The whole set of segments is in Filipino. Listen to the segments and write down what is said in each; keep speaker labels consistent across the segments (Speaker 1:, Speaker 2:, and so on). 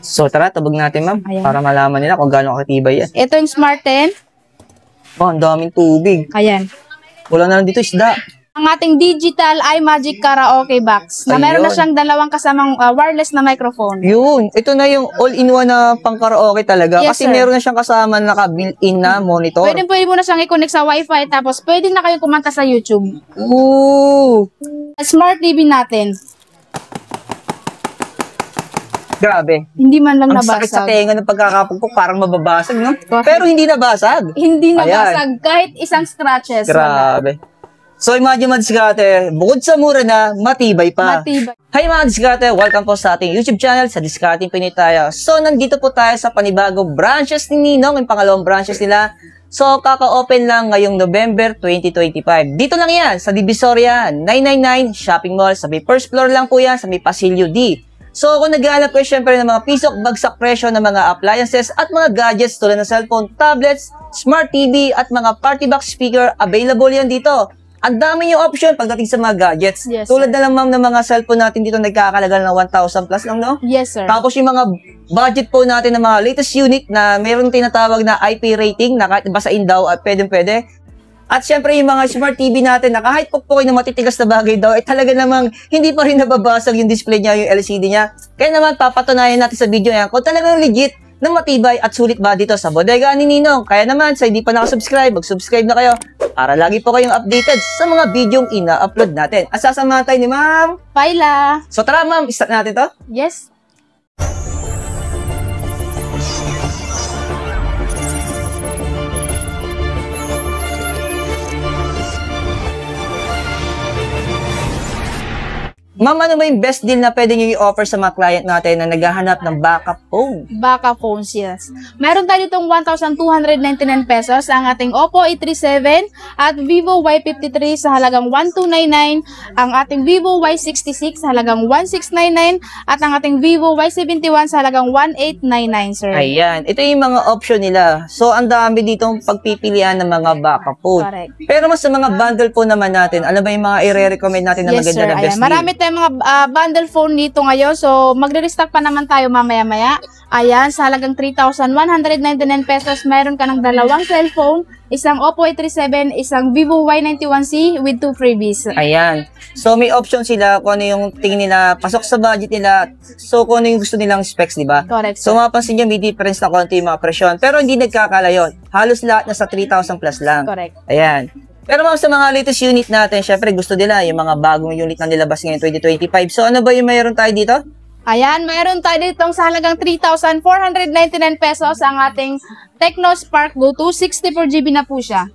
Speaker 1: So tara, tabog natin ma'am, para malaman nila kung gaano katibay yan.
Speaker 2: Ito yung Smart 10.
Speaker 1: Oh, ang daming tubig.
Speaker 2: Ayan.
Speaker 1: Wala na lang dito isda.
Speaker 2: Ang ating digital iMagic Karaoke box na meron na siyang dalawang kasamang wireless na microphone.
Speaker 1: Yun. Ito na yung all-in-one na pang-karaoke talaga.
Speaker 2: Yes,
Speaker 1: kasi
Speaker 2: sir.
Speaker 1: meron na siyang kasama naka-built-in na monitor.
Speaker 2: Pwede mo na siyang i-connect sa Wi-Fi tapos pwede na kayong kumanta sa YouTube.
Speaker 1: Ooh!
Speaker 2: Smart TV natin.
Speaker 1: Grabe.
Speaker 2: Hindi man lang
Speaker 1: Ang
Speaker 2: nabasag.
Speaker 1: sakit sa tenga ng pagkakapagpok, parang mababasag, no? Pero hindi nabasag.
Speaker 2: Hindi nabasag. Kahit isang scratches.
Speaker 1: Grabe. So, imagine mga diskarte, bukod sa mura na, matibay pa.
Speaker 2: Matibay.
Speaker 1: Hi mga diskarte, welcome po sa ating YouTube channel, sa Discarding Pinoy tayo. So, nandito po tayo sa panibagong branches ni Ninong, yung pangalawang branches nila. So, kaka-open lang ngayong November 2025. Dito lang yan, sa Divisoria 999 Shopping Mall. Sa may first floor lang po yan, sa may Pasilyo D. So, kung nag-aalap kayo syempre ng mga pisok, bagsak presyo ng mga appliances at mga gadgets tulad ng cellphone, tablets, smart TV at mga party box speaker, available yan dito. Ang dami yung option pagdating sa mga gadgets.
Speaker 2: Yes,
Speaker 1: tulad na lang ma'am ng mga cellphone natin dito nagkakalaga ng 1,000 plus lang, no?
Speaker 2: Yes, sir.
Speaker 1: Tapos yung mga budget po natin ng mga latest unit na mayroong tinatawag na IP rating na kahit basain daw at pwede. At syempre yung mga smart TV natin na kahit pukpukin na matitigas na bagay daw, talaga namang hindi pa rin nababasag yung display niya, yung LCD niya. Kaya naman papatunayan natin sa video yan kung talagang legit na matibay at sulit ba dito sa bodega ni Ninong. Kaya naman sa hindi pa nakasubscribe, mag-subscribe na kayo para lagi po kayong updated sa mga videong ina-upload natin. At sasamahan tayo ni ma'am
Speaker 2: Paila.
Speaker 1: So tara ma'am, start natin to.
Speaker 2: Yes.
Speaker 1: Ma'am, ano ba yung best deal na pwede nyo i-offer sa mga client natin na naghahanap ng backup phone?
Speaker 2: Backup phones, yes. Meron tayo ditong 1,299 pesos ang ating Oppo A37 at Vivo Y53 sa halagang 1,299, ang ating Vivo Y66 sa halagang 1,699 at ang ating Vivo Y71 sa halagang 1,899, sir.
Speaker 1: Ayan, ito yung mga option nila. So, ang dami ditong pagpipilian ng mga backup phone.
Speaker 2: Correct.
Speaker 1: Pero mas sa mga bundle po naman natin, ano ba yung mga i-recommend natin na
Speaker 2: Yes,
Speaker 1: maganda
Speaker 2: sir.
Speaker 1: na best
Speaker 2: Ayan.
Speaker 1: deal?
Speaker 2: Marami tayong mga bundle phone dito ngayon. So, magre-restock pa naman tayo mamaya-maya. Ayan, sa halagang 3,199 pesos, meron ka ng dalawang cellphone, isang Oppo A37, isang Vivo Y91C with 2 freebies.
Speaker 1: Ayan. So, may option sila kung ano yung tingin nila, pasok sa budget nila. So, kung ano yung gusto nilang specs, di ba?
Speaker 2: Correct.
Speaker 1: So, mapapansin nyo, may difference na konti yung mga presyon. Pero hindi nagkakalayon. Halos lahat na sa 3,000 plus lang.
Speaker 2: Correct.
Speaker 1: Ayan. Pero ma'am, sa mga latest unit natin, syempre gusto nila yung mga bagong unit na nilabas ngayon 2025. So, ano ba yung mayroon tayo dito?
Speaker 2: Ayan, mayroon tayo ditong sa halagang 3,499 pesos ang ating Tecno Spark Go 264GB na po siya.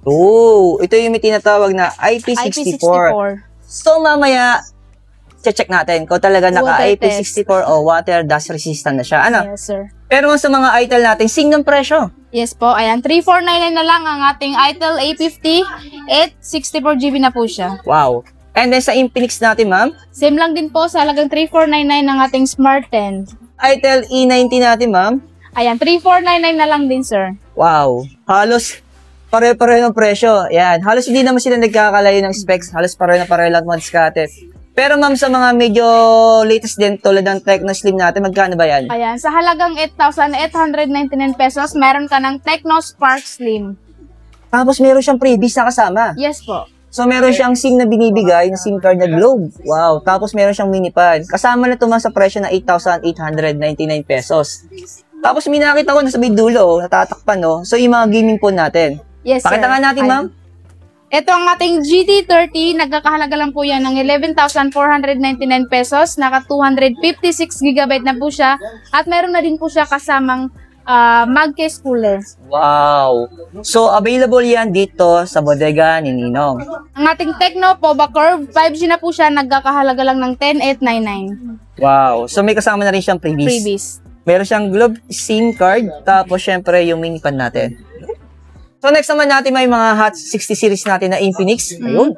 Speaker 1: Oo, ito yung may tinatawag na IP64. So, mamaya, check natin kung talaga naka-IP64 o water dust resistant na siya. Ano?
Speaker 2: Yes, sir.
Speaker 1: Pero sa mga itel natin, sing ng presyo.
Speaker 2: Yes po, ayan, 3,499 na lang ang ating Itel A50 at 64GB na po siya.
Speaker 1: Wow. And then sa Infinix natin, ma'am,
Speaker 2: Same lang din po sa halagang 3,499 ng ating Smart 10.
Speaker 1: itel E90 natin, ma'am.
Speaker 2: Ayan, 3,499 na lang din, sir.
Speaker 1: Wow. Halos pare-pareho ng presyo. Ayan. Halos hindi naman sila nagkakalayo ng specs. Halos pareho na pareho lang mga diskarte. Pero ma'am, sa mga medyo latest din tulad ng Tecno Slim natin, magkano ba yan?
Speaker 2: Ayan, sa halagang 8,899 pesos, meron ka ng Tecno Spark Slim.
Speaker 1: Tapos meron siyang freebies na kasama.
Speaker 2: Yes po.
Speaker 1: So meron siyang SIM na binibigay, na SIM card na Globe. Wow. Tapos meron siyang mini pad. Kasama na ito sa presyo na 8,899 pesos. Tapos may nakita ko na sa may dulo, natatakpan, no? So yung mga gaming phone natin.
Speaker 2: Yes, sir.
Speaker 1: Pakita nga natin, ma'am.
Speaker 2: Ito ang ating GT30, nagkakahalaga lang po yan ng 11,499 pesos, naka 256GB na po siya, at meron na din po siya kasamang mag case cooler.
Speaker 1: Wow! So, available yan dito sa bodega ni Ninong.
Speaker 2: Ang ating Tecno Pova Curve, 5G na po siya, nagkakahalaga lang ng 10,899.
Speaker 1: Wow! So, may kasama na rin siyang freebies.
Speaker 2: Freebies.
Speaker 1: Meron siyang Globe SIM card, tapos syempre yung mini pan natin. So, next naman natin may mga Hot 60 series natin na Infinix. Ayun.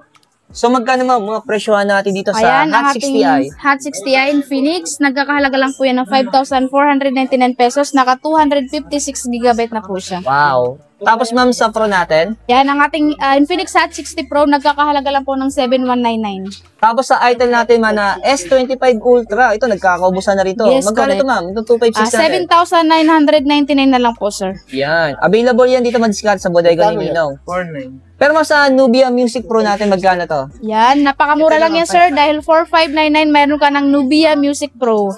Speaker 1: So, magkano mga presyohan natin dito sa
Speaker 2: Ayan,
Speaker 1: Hot 60i?
Speaker 2: Hot 60i Infinix, nagkakahalaga lang po yan ng 5,499 pesos, naka 256GB na po siya.
Speaker 1: Wow. Tapos ma'am, sa Pro natin.
Speaker 2: Yan, ang ating Infinix Hot 60 Pro, nagkakahalaga lang po ng 7,199.
Speaker 1: Tapos sa item natin man na S25 Ultra, ito nagkakaubusan na rito.
Speaker 2: Yes,
Speaker 1: Magkano ito
Speaker 2: correct.
Speaker 1: ma'am? Itong 256 natin.
Speaker 2: 7,999 na lang po, sir.
Speaker 1: Yan. Available yan dito madiskarte sa bodega ni Ninong.
Speaker 3: 4.9.
Speaker 1: Pero ma'am, sa Nubia Music Pro natin, magkano to?
Speaker 2: Yan, napakamura lang yan, sir. Dahil 4,599, meron ka ng Nubia Music Pro.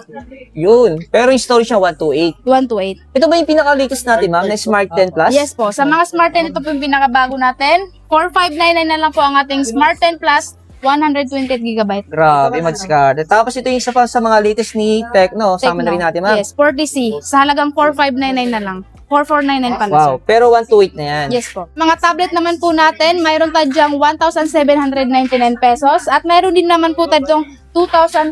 Speaker 1: Yun. Pero yung storage niya, 128.
Speaker 2: 128.
Speaker 1: Ito ba yung pinaka-latest natin ma'am, na Smart 10 Plus?
Speaker 2: Yes po. Sa mga Smart 10, ito po yung pinakabago natin. 4,599 na lang po ang ating Smart 10 Plus, 128GB.
Speaker 1: Grabe, madiskarte. Tapos ito yung isa pa sa mga latest ni Tecno. Sama na rin natin ma'am.
Speaker 2: Yes, 40C. Sa halagang 4,599 na lang. 4,499 pala, sir.
Speaker 1: Wow, pero 128 na yan.
Speaker 2: Yes po. Mga tablet naman po natin, mayroon tayo dyang 1,799 pesos at mayroon din naman po tayo dyang 2,499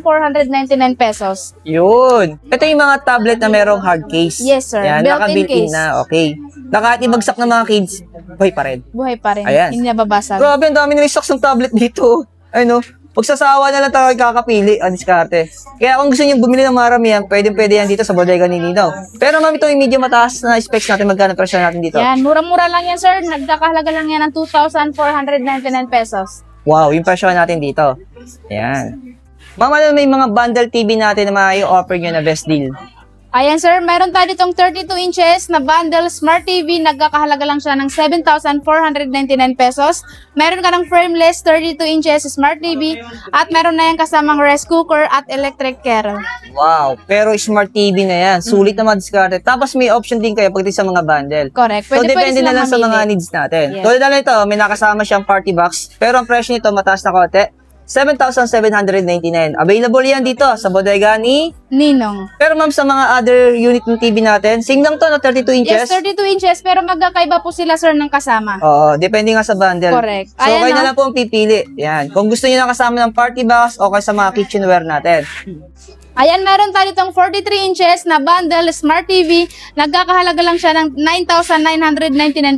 Speaker 2: pesos.
Speaker 1: Yun. Ito yung mga tablet na merong hard case.
Speaker 2: Yes, sir.
Speaker 1: Yan,
Speaker 2: Built-in
Speaker 1: naka-built-in
Speaker 2: case.
Speaker 1: na. Okay. Na kahit ibagsak ng mga kids, buhay pa rin.
Speaker 2: Buhay pa rin.
Speaker 1: Ayan.
Speaker 2: Hindi nababasag.
Speaker 1: Grabe, ang dami na stocks ng tablet dito. Ano? Pagsasawa na lang tayo kakapili ang diskarte. Kaya kung gusto niyo bumili ng maramihan, pwede yan dito sa bodega ni Nino. Pero ma'am, ito yung medyo mataas na specs natin. Magkano presyo natin dito?
Speaker 2: Yan, mura-mura lang yan, sir. Nagkakahalaga lang yan ng 2,499 pesos.
Speaker 1: Wow, yung presyo natin dito. Ayan. Ma'am, ano may mga bundle TV natin na mai-offer nyo na best deal?
Speaker 2: Ayan, sir. Meron tayo ditong 32 inches na bundle Smart TV. Nagkakahalaga lang siya ng 7,499 pesos. Meron ka ng frameless 32 inches Smart TV. At meron na yan kasamang rice cooker at electric kettle.
Speaker 1: Wow, pero Smart TV na yan. Sulit na diskarte. Tapos may option din kayo pagdating sa mga bundle.
Speaker 2: Correct.
Speaker 1: So,
Speaker 2: Pwede
Speaker 1: depende na
Speaker 2: silang
Speaker 1: lang sa mga
Speaker 2: mamili.
Speaker 1: needs natin.
Speaker 2: Yes.
Speaker 1: Tulad na lang ito, may nakasama siyang party box. Pero ang presyo nito, mataas na konti. 7,799. Available yan dito sa bodega ni...
Speaker 2: Ninong.
Speaker 1: Pero ma'am, sa mga other unit ng TV natin, same lang to, no? 32 inches?
Speaker 2: Yes, 32 inches. Pero magkakaiba po sila, sir, ng kasama.
Speaker 1: Oo, depende nga sa bundle.
Speaker 2: Correct.
Speaker 1: So,
Speaker 2: Ayan,
Speaker 1: kayo na
Speaker 2: no?
Speaker 1: lang po ang pipili. Yan. Kung gusto niyo na kasama ng party box o kaya sa mga kitchenware natin.
Speaker 2: Ayan, meron tayo itong 43 inches na bundle Smart TV. Nagkakahalaga lang siya ng 9,999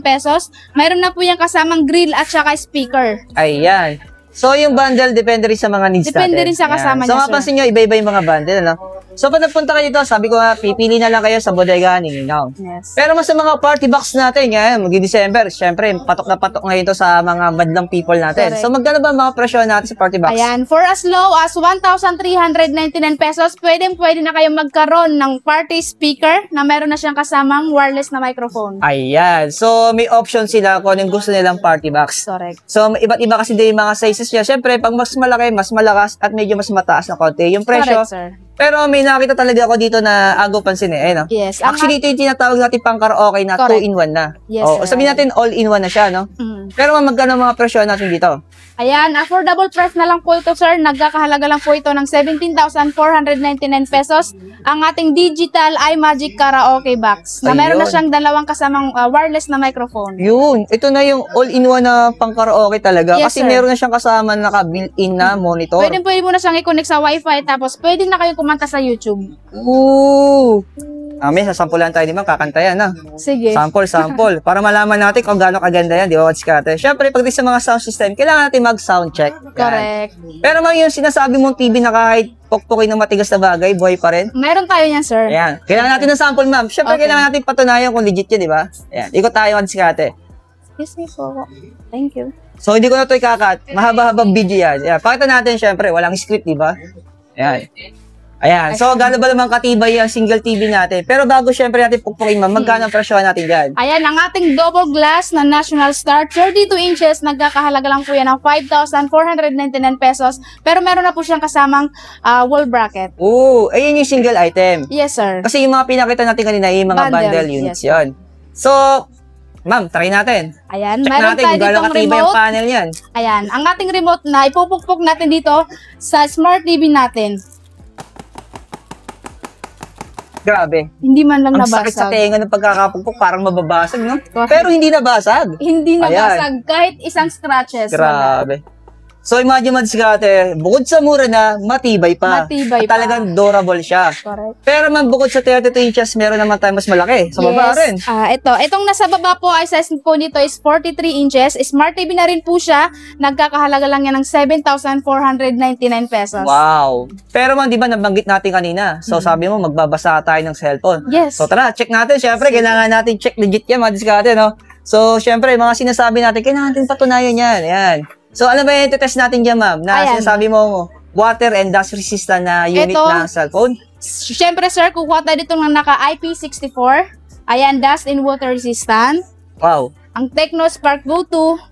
Speaker 2: pesos. Meron na po yung kasamang grill at saka speaker.
Speaker 1: Ayan. So, yung bundle, depende rin sa mga needs natin.
Speaker 2: Depende rin sa kasama
Speaker 1: Ayan. So,
Speaker 2: niya, sir.
Speaker 1: mapansin nyo, iba-iba yung mga bundle, ano? So, pag nagpunta kayo dito, sabi ko nga, pipili na lang kayo sa bodega ni Ninong.
Speaker 2: Yes.
Speaker 1: Pero mas sa mga party box natin, yan, mag-December, syempre, patok na patok ngayon to sa mga madlang people natin.
Speaker 2: Correct.
Speaker 1: So, magkano ba ang mga presyo natin sa party box?
Speaker 2: Ayan, for as low as 1,399 pesos, pwede na kayong magkaroon ng party speaker na meron na siyang kasamang wireless na microphone.
Speaker 1: Ayan. So, may option sila kung anong gusto nilang party box.
Speaker 2: Correct.
Speaker 1: So, iba't iba kasi din yung mga sizes niya. Syempre, pag mas malaki, mas malakas, at medyo mas mataas na konti yung presyo.
Speaker 2: Correct, sir.
Speaker 1: Pero may nakita talaga ako dito na agaw pansin eh. No?
Speaker 2: Yes.
Speaker 1: Actually, ito yung tinatawag natin pang karaoke na
Speaker 2: Correct.
Speaker 1: 2-in-1 na.
Speaker 2: Yes,
Speaker 1: O,
Speaker 2: sir.
Speaker 1: sabihin natin all-in-1 na siya, no?
Speaker 2: Mm.
Speaker 1: Pero magkano mga presyo natin dito?
Speaker 2: Ayan, affordable price na lang po ito, sir. Nagkakahalaga lang po ito ng 17,499 pesos. Ang ating digital iMagic karaoke box na meron na
Speaker 1: Ayun.
Speaker 2: siyang dalawang kasamang wireless na microphone.
Speaker 1: Yun. Ito na yung all-in-one na pang karaoke talaga.
Speaker 2: Yes,
Speaker 1: kasi
Speaker 2: sir.
Speaker 1: meron na siyang kasama na naka-built-in na monitor.
Speaker 2: Pwede mo na siyang i-connect sa Wi-Fi tapos pwede na kayong kumanta sa YouTube.
Speaker 1: Ooh! May sasampulan tayo, di ba? Kakanta yan, ha?
Speaker 2: Sige.
Speaker 1: Sample. Para malaman natin kung gaano kaganda yan, di ba, Watchkate? Siyempre, pagdating sa mga sound system, kailangan natin mag-sound check. Yan.
Speaker 2: Correct.
Speaker 1: Pero mang yung sinasabi mong TV na kahit pukpukin ng matigas na bagay, buhay pa rin.
Speaker 2: Meron tayo yan, sir.
Speaker 1: Ayan. Kailangan natin ng sample, ma'am. Siyempre,
Speaker 2: Okay.
Speaker 1: kailangan natin patunayan kung legit yun, di ba? Ayan. Ikot tayo, Watchkate.
Speaker 2: Excuse me po. Thank you.
Speaker 1: So, hindi ko na ito ikakat. Mahaba-habang video yan. Ayan. Pakita natin, siyempre, walang script, di ba? Ayan. Ayan. So, gano'n ba naman katibay ang single TV natin? Pero bago siyempre natin pukpukin, ma'am, magkano ang presyo natin dyan?
Speaker 2: Ayan, ang ating double glass na National Star, 32 inches, nagkakahalaga lang po yan ng 5,499 pesos. Pero meron na po siyang kasamang wall bracket.
Speaker 1: Oo, ayun yung single item.
Speaker 2: Yes, sir.
Speaker 1: Kasi yung mga pinakita natin kanina, yung mga
Speaker 2: Bundle,
Speaker 1: bundle units
Speaker 2: yes.
Speaker 1: yon. So, ma'am, try natin.
Speaker 2: Ayan,
Speaker 1: Check
Speaker 2: meron
Speaker 1: natin
Speaker 2: tayo
Speaker 1: kung gano'ng
Speaker 2: ditong
Speaker 1: katibay yung
Speaker 2: remote.
Speaker 1: panel yan.
Speaker 2: Ayan, ang ating remote na ipupukpok natin dito sa Smart TV natin.
Speaker 1: Grabe.
Speaker 2: Hindi man lang
Speaker 1: Ang sakit sa
Speaker 2: nabasag.
Speaker 1: tenga ng pagkakapukpok, parang mababasag, no?
Speaker 2: Correct.
Speaker 1: Pero hindi nabasag.
Speaker 2: Hindi
Speaker 1: Ayan.
Speaker 2: nabasag kahit isang scratches. Wala.
Speaker 1: Grabe. So, imagine mo, diskarte, bukod sa mura na, matibay pa.
Speaker 2: Matibay
Speaker 1: At
Speaker 2: pa.
Speaker 1: talagang durable siya.
Speaker 2: Correct.
Speaker 1: Pero man, bukod sa 32 inches, meron naman tayo mas malaki. Sa baba rin.
Speaker 2: Itong nasa baba po ay size po nito is 43 inches. Smart TV na rin po siya. Nagkakahalaga lang yan ng 7,499 pesos.
Speaker 1: Wow. Pero man, di ba, nabanggit natin kanina. So, sabi mo, magbabasa tayo ng cellphone.
Speaker 2: Yes.
Speaker 1: So, tara, check natin. Siyempre, kailangan natin check legit yan, mga diskarte, no? So, syempre, mga sinasabi natin, kailangan natin patunayan yan. Ayan. So, ano ba yung test natin dyan, ma'am? Na
Speaker 2: Ayan.
Speaker 1: sinasabi mo, water and dust resistant na unit
Speaker 2: Ito.
Speaker 1: ng cellphone?
Speaker 2: Siyempre, sir, kukuha tayo dito ng naka IP64. Ayan, dust and water resistant.
Speaker 1: Wow.
Speaker 2: Ang Tecno Spark Go 2.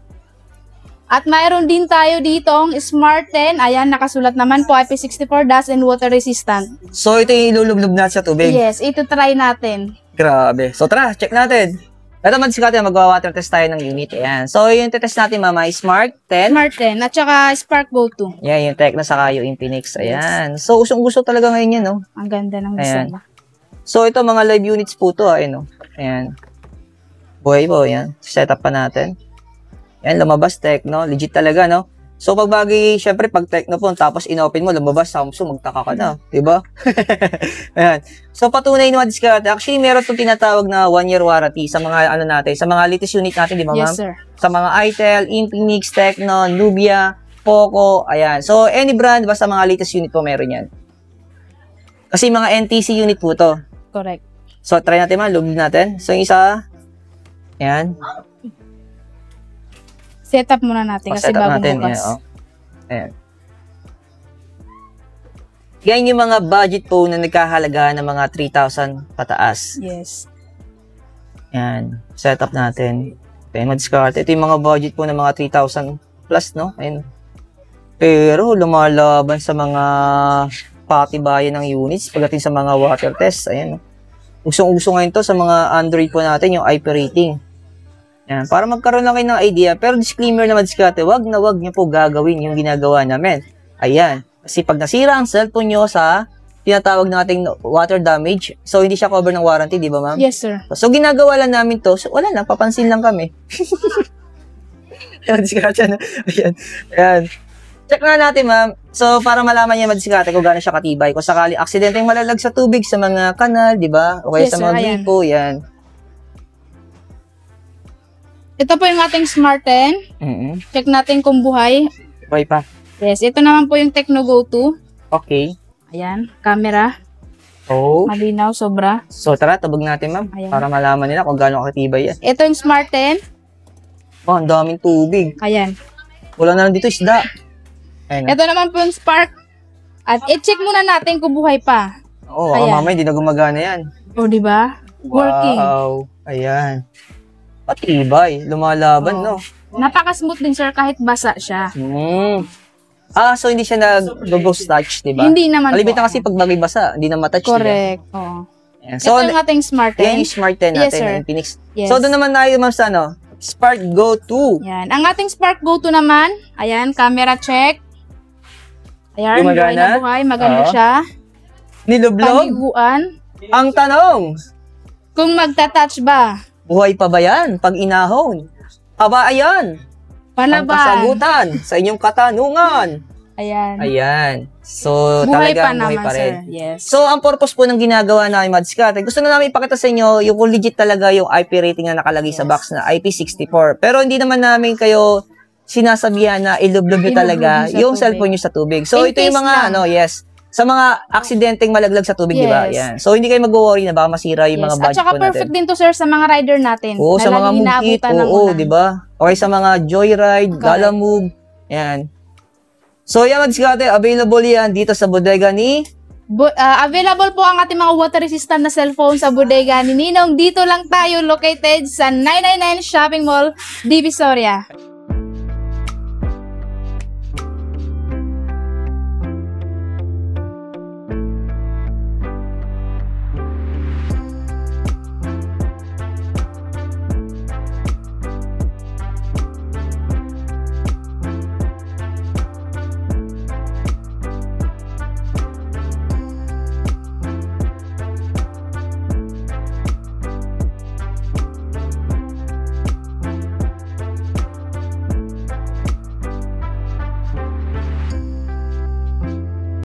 Speaker 2: At mayroon din tayo ditong Smart 10. Ayan, nakasulat naman po IP64 dust and water resistant.
Speaker 1: So, ito yung ilulublob natin sa tubig?
Speaker 2: Yes, ito try natin.
Speaker 1: Grabe. So, tara, check natin. Ito natin, magwa-water test tayo ng unit. Ayan. So, yung test natin, mama, is Smart 10.
Speaker 2: Smart 10 at saka Spark Go 2.
Speaker 1: Yan, yung Tecno saka yung Infinix. Ayan. So, usong-gusto talaga ngayon yan, no?
Speaker 2: Ang ganda ng
Speaker 1: Ayan.
Speaker 2: design.
Speaker 1: So, ito mga live units po to. Ayan, no? Ayan. Buhay po, ayan. Setup pa natin. Ayan, lumabas Tecno. Legit talaga, no? So, pag bagay, syempre, pag Tecno po, tapos inopen mo, lumabas Samsung, magtaka ka na. Diba? Ayan. So, patunay naman diskarte. Actually, meron itong tinatawag na 1-year warranty sa mga, ano natin, sa mga latest unit natin, di ba, ma'am?
Speaker 2: Yes, sir.
Speaker 1: Sa mga Itel, Infinix, Tecno, Nubia, Poco, ayan. So, any brand, basta mga latest unit po, meron yan. Kasi mga NTC unit po to.
Speaker 2: Correct.
Speaker 1: So, try natin, ma'am. Lubid natin. So, yung isa, ayan.
Speaker 2: Setup muna natin kasi
Speaker 1: Setup
Speaker 2: bagong
Speaker 1: natin.
Speaker 2: bukas.
Speaker 1: Ayan, oh. Ayan. Yan yung mga budget po na nagkahalaga ng mga 3,000 pataas.
Speaker 2: Yes.
Speaker 1: Ayan. Setup natin. Okay, mag-discard. Ito yung mga budget po ng mga 3,000 plus, no? Ayan. Pero, lumalaban sa mga patibayan ng units pagdating sa mga water test. Ayan. Usong-uso ngayon to sa mga Android po natin, yung IP rating. Yan, para magkaroon lang kayo ng idea. Pero disclaimer naman, diskarte, wag na wag nyo po gagawin yung ginagawa namin. Ayan. Kasi pag nasira ang cellphone nyo sa tinatawag nating water damage, so hindi siya cover ng warranty, di ba, ma'am?
Speaker 2: Yes, sir.
Speaker 1: So ginagawa lang namin to, so wala lang, papansin lang kami. Ayan, diskarte na. Ayan. Ayan. Check na natin, ma'am. So, para malaman niya madiskarte kung gaano siya katibay. Kung sakali aksidenteng malalag sa tubig sa mga kanal, di ba? O kaya
Speaker 2: Yes,
Speaker 1: sa
Speaker 2: sir.
Speaker 1: mga
Speaker 2: Ayan.
Speaker 1: gripo, yan.
Speaker 2: Ito po yung ating Smart 10. Check natin kung buhay.
Speaker 1: Okay pa.
Speaker 2: Yes, ito naman po yung Tecno Go 2.
Speaker 1: Okay.
Speaker 2: Ayan, camera.
Speaker 1: Oh.
Speaker 2: Malinaw, sobra.
Speaker 1: So, tara, tabog natin, ma'am.
Speaker 2: Ayan.
Speaker 1: Para malaman nila kung gaano katibay yan.
Speaker 2: Ito yung Smart 10.
Speaker 1: Oh, ang daming tubig.
Speaker 2: Ayan.
Speaker 1: Wala na lang dito isda. Ayan.
Speaker 2: Ito naman po yung Spark. At i-check muna natin kung buhay pa.
Speaker 1: Oo,
Speaker 2: Ayan.
Speaker 1: mamaya hindi na gumagana yan.
Speaker 2: O, di ba? Working.
Speaker 1: Wow. Ayan. Patibay. Lumalaban, no?
Speaker 2: Napaka-smooth din, sir, kahit basa siya.
Speaker 1: So hindi siya nag-ghost touch, di ba?
Speaker 2: Hindi naman
Speaker 1: Kalibitan
Speaker 2: po.
Speaker 1: kasi pag bagay basa, hindi na matouch.
Speaker 2: Correct. Oo.
Speaker 1: Diba? So,
Speaker 2: Ito yung ating Smart 10.
Speaker 1: yan yung Smart 10
Speaker 2: Yes,
Speaker 1: natin,
Speaker 2: sir.
Speaker 1: yung Infinix.
Speaker 2: Yes.
Speaker 1: So, doon naman tayo, ma'am, sa ano? Spark Go 2.
Speaker 2: Yan. Ang ating Spark Go 2 naman, ayan, camera check. Ayan, buhay
Speaker 1: Gumagana?
Speaker 2: na buhay. Maganda
Speaker 1: Oo.
Speaker 2: siya.
Speaker 1: Nilublog?
Speaker 2: Paniguan.
Speaker 1: Ang tanong,
Speaker 2: Kung magta-touch ba?
Speaker 1: buhay pa ba yan pag inahon? Aba, ayan. Ang
Speaker 2: Palaban.
Speaker 1: kasagutan sa inyong katanungan.
Speaker 2: Ayan.
Speaker 1: Ayan. So,
Speaker 2: Buhay pa
Speaker 1: talaga buhay
Speaker 2: naman,
Speaker 1: pa rin.
Speaker 2: sir. Yes.
Speaker 1: So, ang purpose po ng ginagawa namin, Madiskarte, gusto na namin ipakita sa inyo yung kung legit talaga yung IP rating na nakalagay sa box na IP64. Pero hindi naman namin kayo sinasabihan na ilublob nyo
Speaker 2: Ilublob
Speaker 1: talaga
Speaker 2: nyo sa
Speaker 1: yung
Speaker 2: tubig.
Speaker 1: cellphone nyo sa tubig. So,
Speaker 2: In
Speaker 1: ito yung
Speaker 2: case
Speaker 1: mga,
Speaker 2: lang.
Speaker 1: sa mga aksidenteng malaglag sa tubig, di ba?
Speaker 2: Yes.
Speaker 1: Yan. So, hindi kayo mag-worry na baka masira yung mga
Speaker 2: At
Speaker 1: budget
Speaker 2: saka
Speaker 1: po natin.
Speaker 2: perfect din to, sir, sa mga rider natin.
Speaker 1: Oo,
Speaker 2: na
Speaker 1: sa mga
Speaker 2: laging
Speaker 1: move it,
Speaker 2: inaabutan ng
Speaker 1: oo,
Speaker 2: ulan.
Speaker 1: di ba? Okay, sa mga joyride,
Speaker 2: Correct.
Speaker 1: gala move, yan. So, yan, Madiskarte, available yan dito sa bodega ni
Speaker 2: Available po ang ating mga water resistant na cellphone sa bodega ni Ninong. Dito lang tayo located sa 999 Shopping Mall, Divisoria.